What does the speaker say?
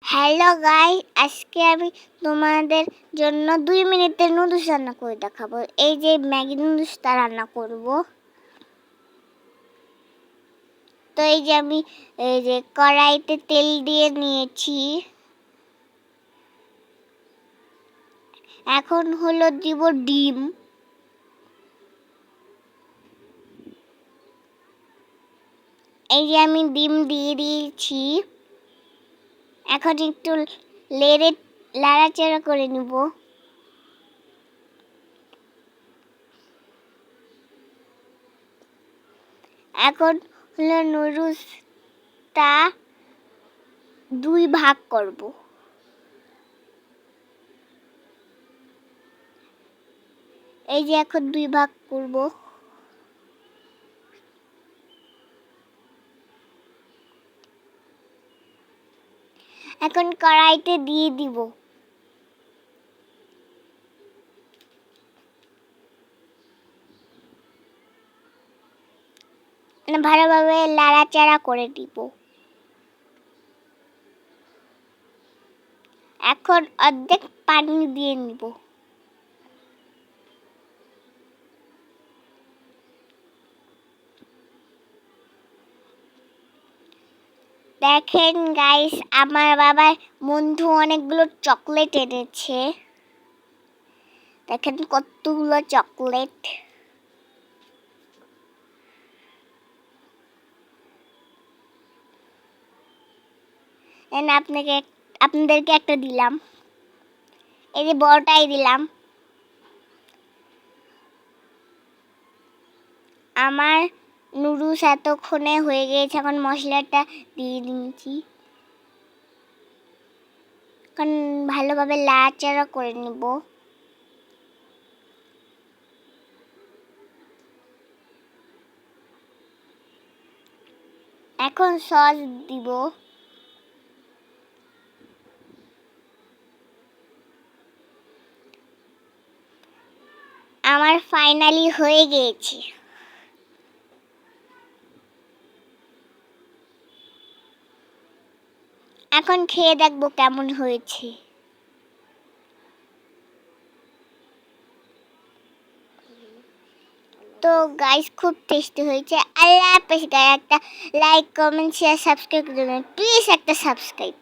Hello guys, আজকে আমি তোমাদের জন্য 2 মিনিটের নুডলস রান্না করে দেখাবো। এই যে ম্যাগি নুডলসটা রান্না করব। তো এই যে আমি এই যে কড়াইতে তেল দিয়ে নিয়েছি। এখন হলো দিব ডিম। এই যে আমি ডিম দিয়ে দিয়েছি। এখন একটু লাড়াচাড়া করে নিব। এখন হলো নুডলসটা 2 ভাগ করব। এই যে এখন 2 ভাগ করব। এখন কড়াইতে দিয়ে দিব। ভালোভাবে লাড়াচাড়া করে দিব। এখন অর্ধেক পানি দিয়ে নিব। দেখেন গাইস, আমার বাবার বন্ধু অনেকগুলো চকলেট এনেছে। দেখেন কতগুলো চকলেট। আপনাদেরকে একটা দিলাম। এই যে বড়টাই দিলাম। আমার নুডলস এতক্ষণে হয়ে গেছে। এখন মশলাটা দিয়ে দিয়েছি। এখন ভালোভাবে লাড়াচাড়া করে নিব। এখন সস দিব। আমার ফাইনালি হয়ে গিয়েছে। এখন খেয়ে দেখবো কেমন হয়েছে। তো গাইস, খুব টেস্টি হয়েছে। আল্লাহ হাফেজ গাইস। একটা লাইক, কমেন্ট, শেয়ার, সাবস্ক্রাইব করবেন প্লিজ। একটা সাবস্ক্রাইব।